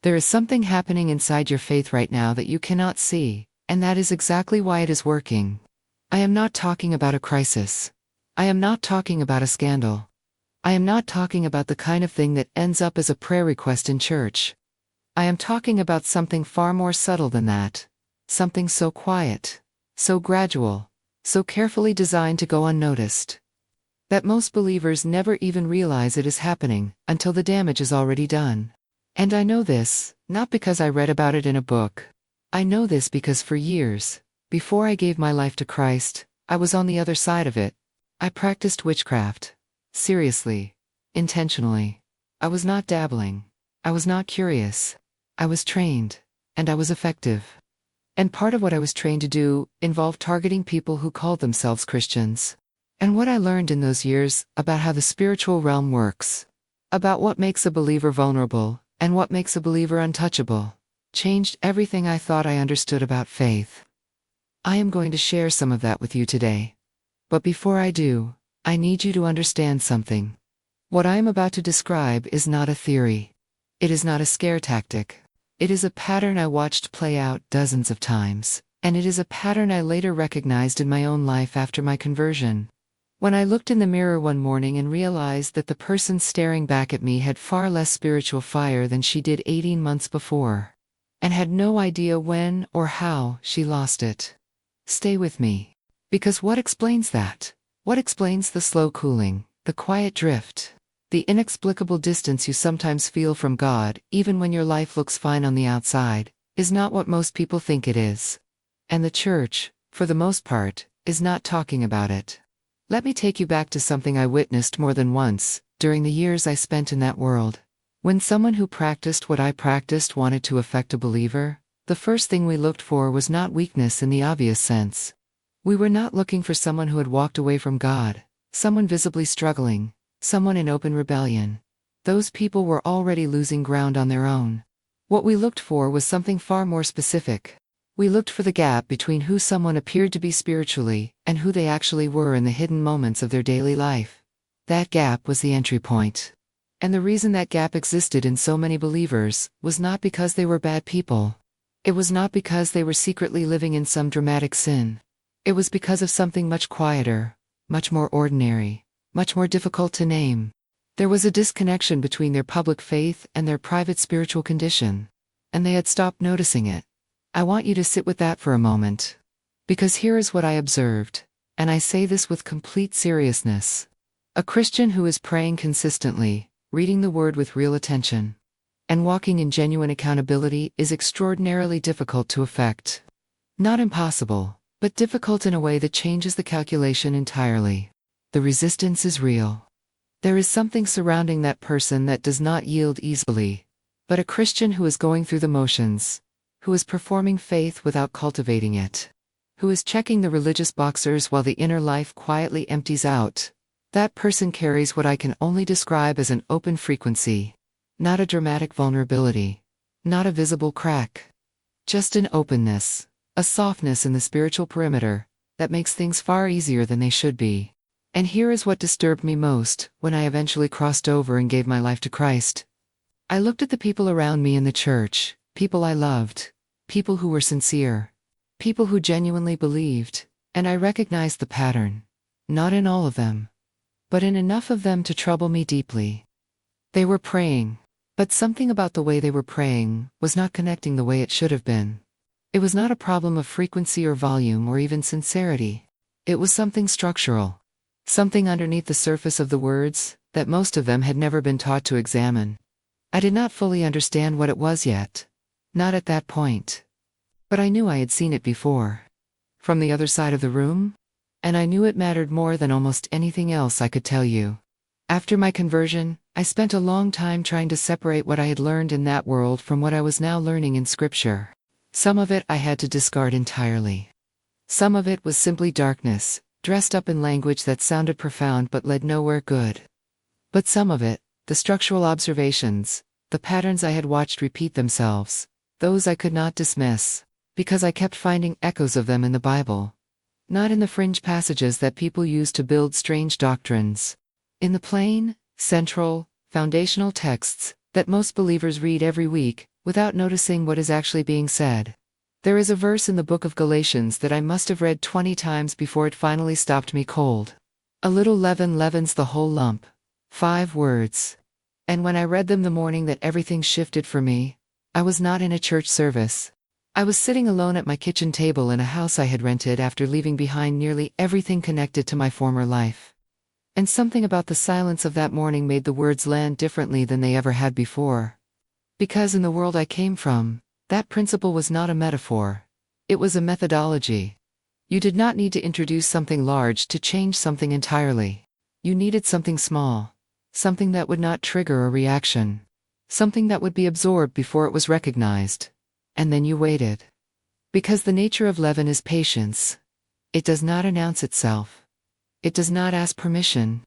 There is something happening inside your faith right now that you cannot see, and that is exactly why it is working. I am not talking about a crisis. I am not talking about a scandal. I am not talking about the kind of thing that ends up as a prayer request in church. I am talking about something far more subtle than that. Something so quiet, so gradual, so carefully designed to go unnoticed, that most believers never even realize it is happening until the damage is already done. And I know this, not because I read about it in a book. I know this because for years, before I gave my life to Christ, I was on the other side of it. I practiced witchcraft. Seriously. Intentionally. I was not dabbling. I was not curious. I was trained. And I was effective. And part of what I was trained to do involved targeting people who called themselves Christians. And what I learned in those years about how the spiritual realm works, about what makes a believer vulnerable, and what makes a believer untouchable, changed everything I thought I understood about faith. I am going to share some of that with you today. But before I do, I need you to understand something. What I am about to describe is not a theory. It is not a scare tactic. It is a pattern I watched play out dozens of times, and it is a pattern I later recognized in my own life after my conversion. When I looked in the mirror one morning and realized that the person staring back at me had far less spiritual fire than she did 18 months before, and had no idea when or how she lost it. Stay with me. Because what explains that? What explains the slow cooling, the quiet drift, the inexplicable distance you sometimes feel from God, even when your life looks fine on the outside, is not what most people think it is. And the church, for the most part, is not talking about it. Let me take you back to something I witnessed more than once, during the years I spent in that world. When someone who practiced what I practiced wanted to affect a believer, the first thing we looked for was not weakness in the obvious sense. We were not looking for someone who had walked away from God, someone visibly struggling, someone in open rebellion. Those people were already losing ground on their own. What we looked for was something far more specific. We looked for the gap between who someone appeared to be spiritually and who they actually were in the hidden moments of their daily life. That gap was the entry point. And the reason that gap existed in so many believers was not because they were bad people. It was not because they were secretly living in some dramatic sin. It was because of something much quieter, much more ordinary, much more difficult to name. There was a disconnection between their public faith and their private spiritual condition, and they had stopped noticing it. I want you to sit with that for a moment. Because here is what I observed, and I say this with complete seriousness. A Christian who is praying consistently, reading the Word with real attention, and walking in genuine accountability is extraordinarily difficult to affect. Not impossible, but difficult in a way that changes the calculation entirely. The resistance is real. There is something surrounding that person that does not yield easily. But a Christian who is going through the motions, who is performing faith without cultivating it, who is checking the religious boxers while the inner life quietly empties out, that person carries what I can only describe as an open frequency, not a dramatic vulnerability, not a visible crack, just an openness, a softness in the spiritual perimeter that makes things far easier than they should be. And here is what disturbed me most when I eventually crossed over and gave my life to Christ. I looked at the people around me in the church, people I loved, people who were sincere, people who genuinely believed, and I recognized the pattern. Not in all of them, but in enough of them to trouble me deeply. They were praying, but something about the way they were praying was not connecting the way it should have been. It was not a problem of frequency or volume or even sincerity. It was something structural, something underneath the surface of the words that most of them had never been taught to examine. I did not fully understand what it was yet. Not at that point. But I knew I had seen it before. From the other side of the room? And I knew it mattered more than almost anything else I could tell you. After my conversion, I spent a long time trying to separate what I had learned in that world from what I was now learning in Scripture. Some of it I had to discard entirely. Some of it was simply darkness, dressed up in language that sounded profound but led nowhere good. But some of it, the structural observations, the patterns I had watched repeat themselves, those I could not dismiss, because I kept finding echoes of them in the Bible. Not in the fringe passages that people use to build strange doctrines. In the plain, central, foundational texts that most believers read every week, without noticing what is actually being said. There is a verse in the book of Galatians that I must have read 20 times before it finally stopped me cold. A little leaven leavens the whole lump. 5 words. And when I read them the morning that everything shifted for me, I was not in a church service. I was sitting alone at my kitchen table in a house I had rented after leaving behind nearly everything connected to my former life. And something about the silence of that morning made the words land differently than they ever had before. Because in the world I came from, that principle was not a metaphor. It was a methodology. You did not need to introduce something large to change something entirely. You needed something small. Something that would not trigger a reaction. Something that would be absorbed before it was recognized. And then you waited. Because the nature of leaven is patience. It does not announce itself. It does not ask permission.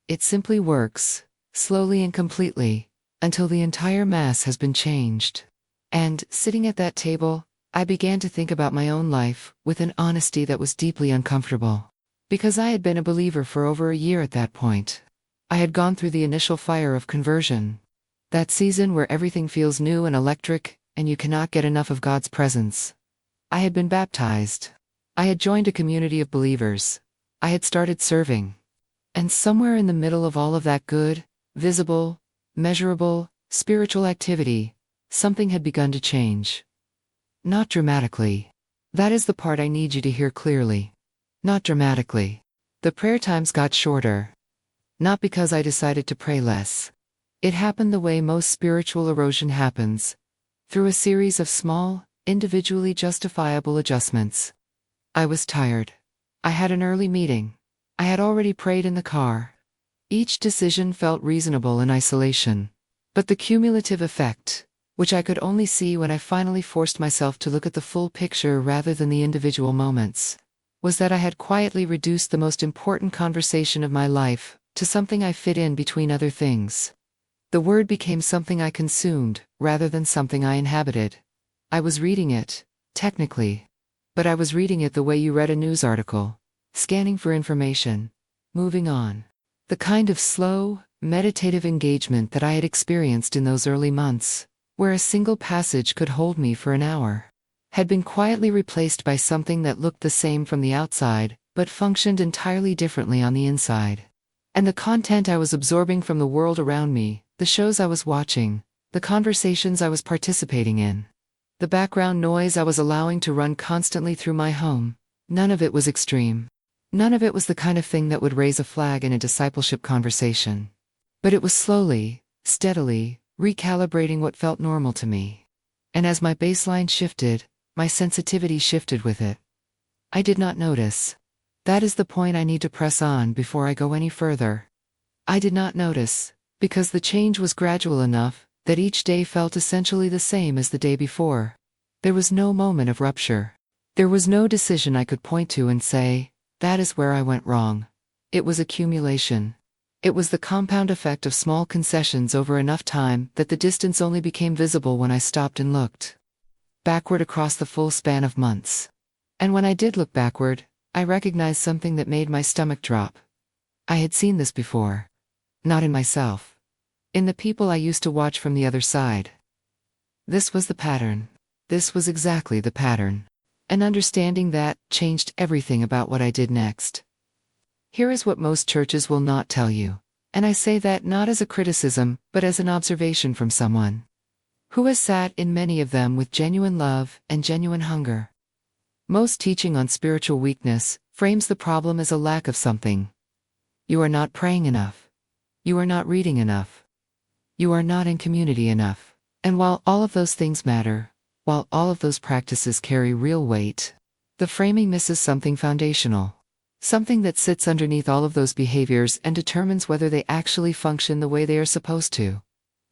It simply works, slowly and completely, until the entire mass has been changed. And, sitting at that table, I began to think about my own life, with an honesty that was deeply uncomfortable. Because I had been a believer for over a year at that point. I had gone through the initial fire of conversion. That season where everything feels new and electric, and you cannot get enough of God's presence. I had been baptized. I had joined a community of believers. I had started serving. And somewhere in the middle of all of that good, visible, measurable, spiritual activity, something had begun to change. Not dramatically. That is the part I need you to hear clearly. Not dramatically. The prayer times got shorter. Not because I decided to pray less. It happened the way most spiritual erosion happens. Through a series of small, individually justifiable adjustments. I was tired. I had an early meeting. I had already prayed in the car. Each decision felt reasonable in isolation. But the cumulative effect, which I could only see when I finally forced myself to look at the full picture rather than the individual moments, was that I had quietly reduced the most important conversation of my life to something I fit in between other things. The word became something I consumed, rather than something I inhabited. I was reading it, technically. But I was reading it the way you read a news article. Scanning for information. Moving on. The kind of slow, meditative engagement that I had experienced in those early months, where a single passage could hold me for an hour, had been quietly replaced by something that looked the same from the outside, but functioned entirely differently on the inside. And the content I was absorbing from the world around me, the shows I was watching, the conversations I was participating in, the background noise I was allowing to run constantly through my home, none of it was extreme. None of it was the kind of thing that would raise a flag in a discipleship conversation. But it was slowly, steadily, recalibrating what felt normal to me. And as my baseline shifted, my sensitivity shifted with it. I did not notice. That is the point I need to press on before I go any further. I did not notice, because the change was gradual enough that each day felt essentially the same as the day before. There was no moment of rupture. There was no decision I could point to and say, that is where I went wrong. It was accumulation. It was the compound effect of small concessions over enough time that the distance only became visible when I stopped and looked backward across the full span of months. And when I did look backward, I recognized something that made my stomach drop. I had seen this before. Not in myself. In the people I used to watch from the other side. This was the pattern. This was exactly the pattern. And understanding that changed everything about what I did next. Here is what most churches will not tell you. And I say that not as a criticism, but as an observation from someone who has sat in many of them with genuine love and genuine hunger. Most teaching on spiritual weakness frames the problem as a lack of something. You are not praying enough. You are not reading enough. You are not in community enough. And while all of those things matter, while all of those practices carry real weight, the framing misses something foundational. Something that sits underneath all of those behaviors and determines whether they actually function the way they are supposed to.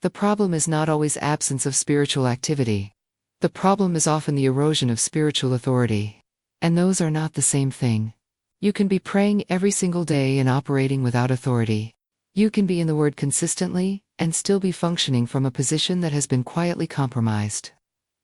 The problem is not always absence of spiritual activity. The problem is often the erosion of spiritual authority. And those are not the same thing. You can be praying every single day and operating without authority. You can be in the Word consistently and still be functioning from a position that has been quietly compromised.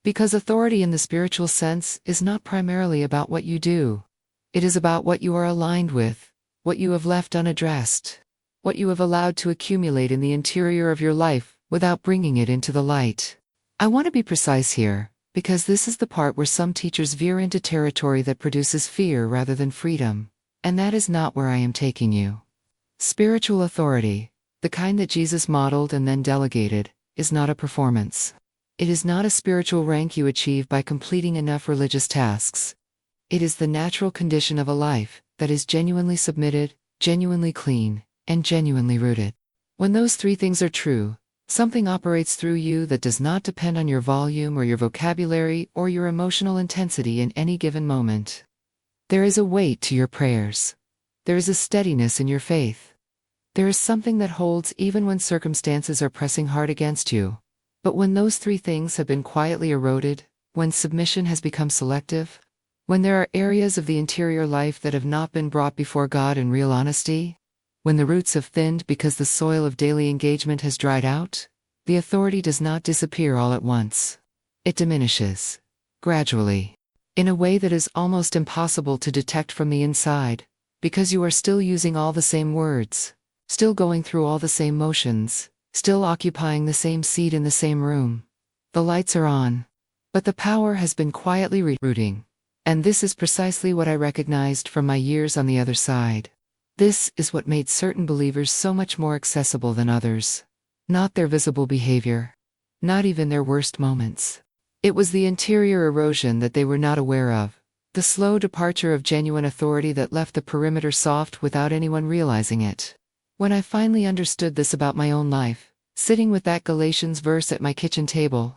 Because authority in the spiritual sense is not primarily about what you do. It is about what you are aligned with, what you have left unaddressed, what you have allowed to accumulate in the interior of your life without bringing it into the light. I want to be precise here, because this is the part where some teachers veer into territory that produces fear rather than freedom, and that is not where I am taking you. Spiritual authority, the kind that Jesus modeled and then delegated, is not a performance. It is not a spiritual rank you achieve by completing enough religious tasks. It is the natural condition of a life that is genuinely submitted, genuinely clean, and genuinely rooted. When those three things are true, something operates through you that does not depend on your volume or your vocabulary or your emotional intensity in any given moment. There is a weight to your prayers. There is a steadiness in your faith. There is something that holds even when circumstances are pressing hard against you. But when those three things have been quietly eroded, when submission has become selective, when there are areas of the interior life that have not been brought before God in real honesty, when the roots have thinned because the soil of daily engagement has dried out, the authority does not disappear all at once. It diminishes, gradually, in a way that is almost impossible to detect from the inside, because you are still using all the same words, still going through all the same motions, still occupying the same seat in the same room. The lights are on, but the power has been quietly rooting. And this is precisely what I recognized from my years on the other side. This is what made certain believers so much more accessible than others. Not their visible behavior. Not even their worst moments. It was the interior erosion that they were not aware of. The slow departure of genuine authority that left the perimeter soft without anyone realizing it. When I finally understood this about my own life, sitting with that Galatians verse at my kitchen table,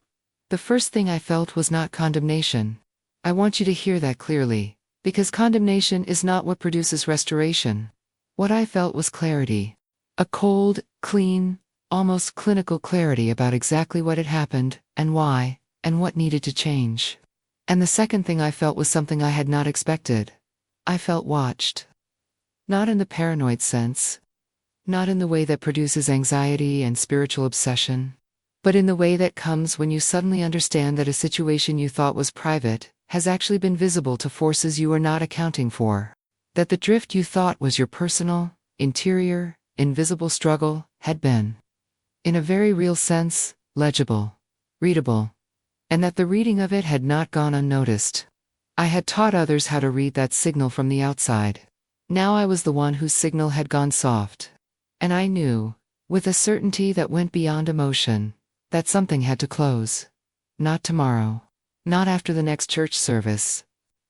the first thing I felt was not condemnation. I want you to hear that clearly, because condemnation is not what produces restoration. What I felt was clarity. A cold, clean, almost clinical clarity about exactly what had happened, and why, and what needed to change. And the second thing I felt was something I had not expected. I felt watched. Not in the paranoid sense. Not in the way that produces anxiety and spiritual obsession. But in the way that comes when you suddenly understand that a situation you thought was private has actually been visible to forces you are not accounting for. That the drift you thought was your personal, interior, invisible struggle had been, in a very real sense, legible, readable, and that the reading of it had not gone unnoticed. I had taught others how to read that signal from the outside. Now I was the one whose signal had gone soft. And I knew, with a certainty that went beyond emotion, that something had to close. Not tomorrow. Not after the next church service.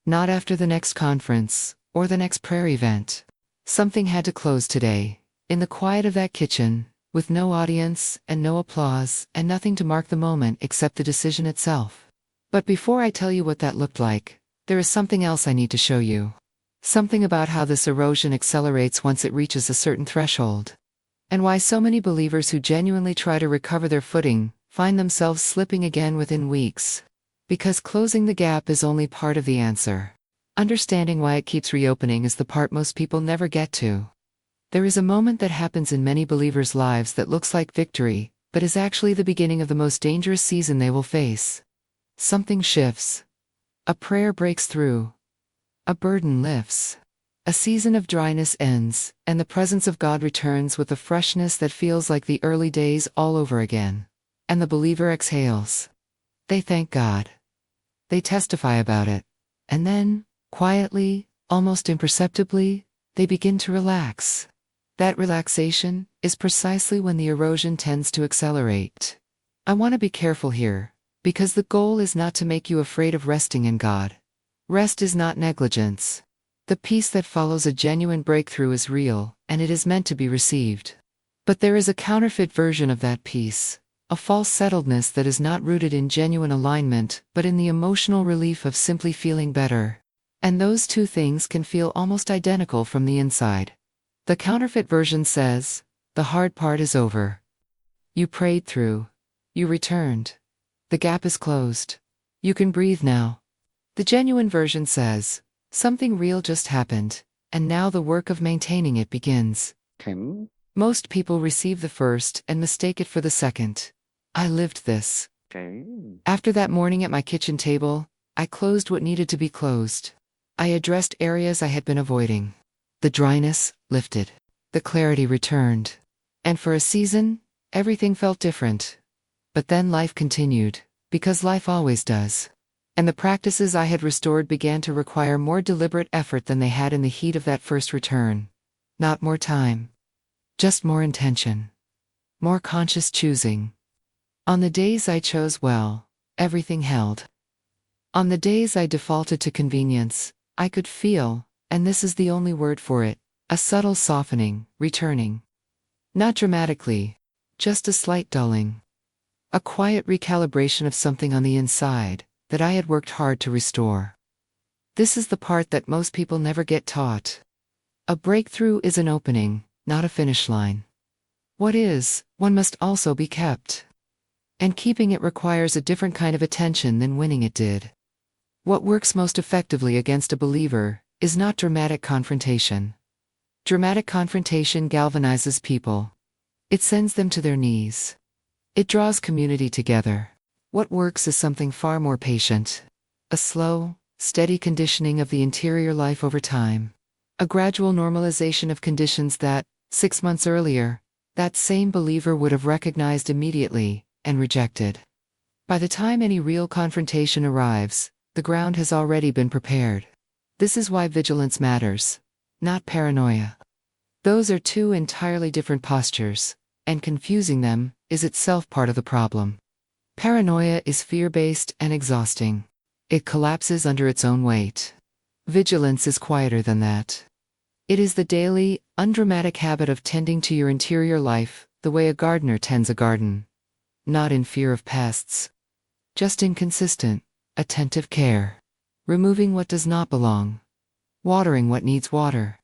Not after the next conference, or the next prayer event. Something had to close today, in the quiet of that kitchen, with no audience, and no applause, and nothing to mark the moment except the decision itself. But before I tell you what that looked like, there is something else I need to show you. Something about how this erosion accelerates once it reaches a certain threshold. And why so many believers who genuinely try to recover their footing find themselves slipping again within weeks. Because closing the gap is only part of the answer. Understanding why it keeps reopening is the part most people never get to. There is a moment that happens in many believers' lives that looks like victory, but is actually the beginning of the most dangerous season they will face. Something shifts. A prayer breaks through. A burden lifts. A season of dryness ends, and the presence of God returns with a freshness that feels like the early days all over again. And the believer exhales. They thank God. They testify about it. And then, quietly, almost imperceptibly, they begin to relax. That relaxation is precisely when the erosion tends to accelerate. I want to be careful here, because the goal is not to make you afraid of resting in God. Rest is not negligence. The peace that follows a genuine breakthrough is real, and it is meant to be received. But there is a counterfeit version of that peace. A false settledness that is not rooted in genuine alignment, but in the emotional relief of simply feeling better. And those two things can feel almost identical from the inside. The counterfeit version says, the hard part is over. You prayed through. You returned. The gap is closed. You can breathe now. The genuine version says, something real just happened, and now the work of maintaining it begins. Most people receive the first and mistake it for the second. I lived this. After that morning at my kitchen table, I closed what needed to be closed. I addressed areas I had been avoiding. The dryness lifted. The clarity returned. And for a season, everything felt different. But then life continued. Because life always does. And the practices I had restored began to require more deliberate effort than they had in the heat of that first return. Not more time. Just more intention. More conscious choosing. On the days I chose well, everything held. On the days I defaulted to convenience, I could feel, and this is the only word for it, a subtle softening, returning. Not dramatically, just a slight dulling. A quiet recalibration of something on the inside that I had worked hard to restore. This is the part that most people never get taught. A breakthrough is an opening, not a finish line. What is, one must also be kept. And keeping it requires a different kind of attention than winning it did. What works most effectively against a believer is not dramatic confrontation. Dramatic confrontation galvanizes people. It sends them to their knees. It draws community together. What works is something far more patient. A slow, steady conditioning of the interior life over time. A gradual normalization of conditions that, 6 months earlier, that same believer would have recognized immediately and rejected. By the time any real confrontation arrives, the ground has already been prepared. This is why vigilance matters, not paranoia. Those are two entirely different postures, and confusing them is itself part of the problem. Paranoia is fear-based and exhausting. It collapses under its own weight. Vigilance is quieter than that. It is the daily, undramatic habit of tending to your interior life the way a gardener tends a garden. Not in fear of pests. Just in consistent, attentive care. Removing what does not belong. Watering what needs water.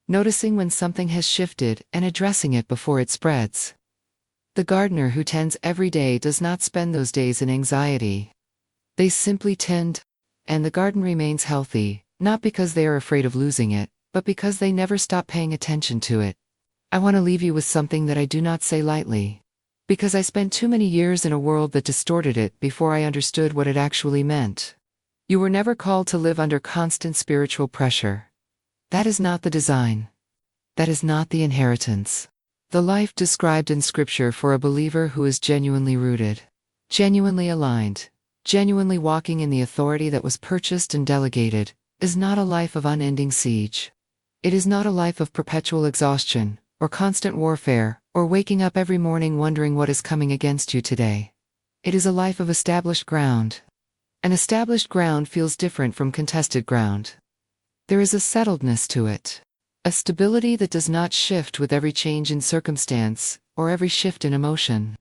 Noticing when something has shifted and addressing it before it spreads. The gardener who tends every day does not spend those days in anxiety. They simply tend, and the garden remains healthy, not because they are afraid of losing it, but because they never stop paying attention to it. I want to leave you with something that I do not say lightly. Because I spent too many years in a world that distorted it before I understood what it actually meant. You were never called to live under constant spiritual pressure. That is not the design. That is not the inheritance. The life described in Scripture for a believer who is genuinely rooted, genuinely aligned, genuinely walking in the authority that was purchased and delegated, is not a life of unending siege. It is not a life of perpetual exhaustion, or constant warfare, or waking up every morning wondering what is coming against you today. It is a life of established ground. An established ground feels different from contested ground. There is a settledness to it. A stability that does not shift with every change in circumstance, or every shift in emotion.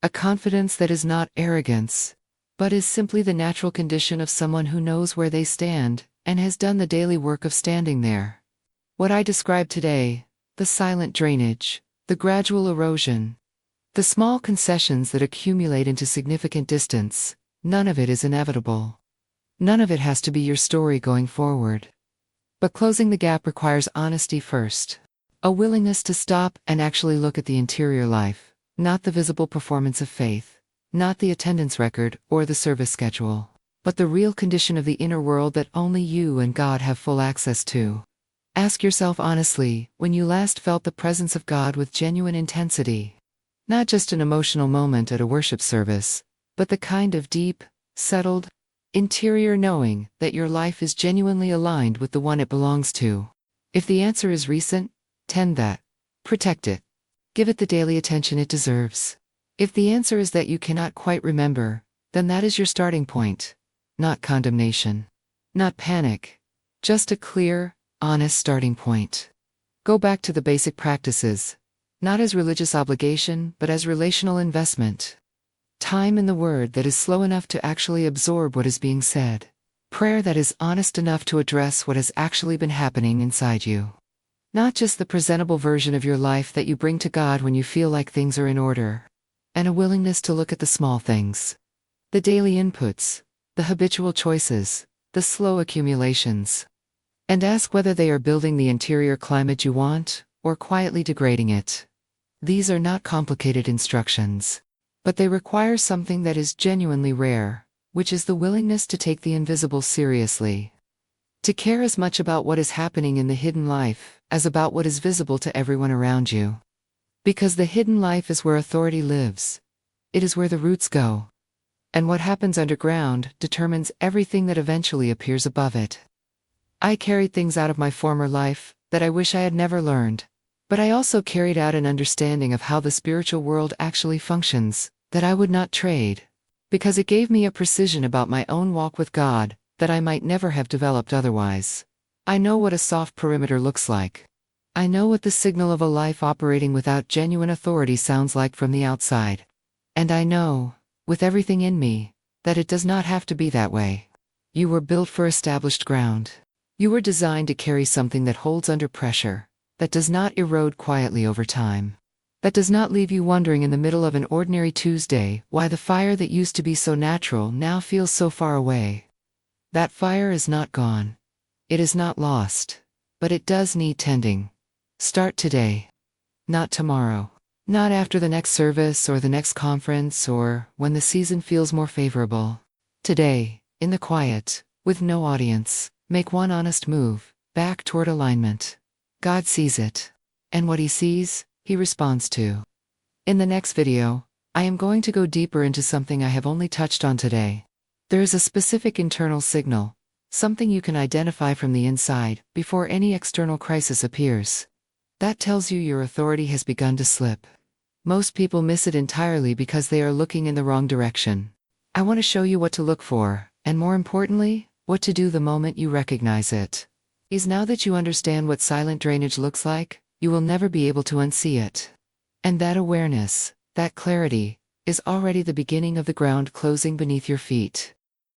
A confidence that is not arrogance, but is simply the natural condition of someone who knows where they stand, and has done the daily work of standing there. What I described today, the silent drainage, the gradual erosion, the small concessions that accumulate into significant distance, none of it is inevitable. None of it has to be your story going forward. But closing the gap requires honesty first. A willingness to stop and actually look at the interior life, not the visible performance of faith, not the attendance record or the service schedule, but the real condition of the inner world that only you and God have full access to. Ask yourself honestly when you last felt the presence of God with genuine intensity. Not just an emotional moment at a worship service, but the kind of deep, settled, interior knowing that your life is genuinely aligned with the one it belongs to. If the answer is recent, tend that. Protect it. Give it the daily attention it deserves. If the answer is that you cannot quite remember, then that is your starting point. Not condemnation. Not panic. Just a clear, honest starting point. Go back to the basic practices, not as religious obligation, but as relational investment. Time in the Word that is slow enough to actually absorb what is being said. Prayer that is honest enough to address what has actually been happening inside you. Not just the presentable version of your life that you bring to God when you feel like things are in order. And a willingness to look at the small things. The daily inputs, the habitual choices, the slow accumulations. And ask whether they are building the interior climate you want, or quietly degrading it. These are not complicated instructions. But they require something that is genuinely rare, which is the willingness to take the invisible seriously. To care as much about what is happening in the hidden life as about what is visible to everyone around you. Because the hidden life is where authority lives. It is where the roots go. And what happens underground determines everything that eventually appears above it. I carried things out of my former life that I wish I had never learned. But I also carried out an understanding of how the spiritual world actually functions, that I would not trade. Because it gave me a precision about my own walk with God that I might never have developed otherwise. I know what a soft perimeter looks like. I know what the signal of a life operating without genuine authority sounds like from the outside. And I know, with everything in me, that it does not have to be that way. You were built for established ground. You were designed to carry something that holds under pressure, that does not erode quietly over time. That does not leave you wondering in the middle of an ordinary Tuesday why the fire that used to be so natural now feels so far away. That fire is not gone. It is not lost. But it does need tending. Start today. Not tomorrow. Not after the next service or the next conference or when the season feels more favorable. Today, in the quiet, with no audience, make one honest move, back toward alignment. God sees it. And what He sees, He responds to. In the next video, I am going to go deeper into something I have only touched on today. There is a specific internal signal, something you can identify from the inside before any external crisis appears. That tells you your authority has begun to slip. Most people miss it entirely because they are looking in the wrong direction. I want to show you what to look for, and more importantly, what to do the moment you recognize it. Now that you understand what silent drainage looks like, you will never be able to unsee it. And that awareness, that clarity, is already the beginning of the ground closing beneath your feet.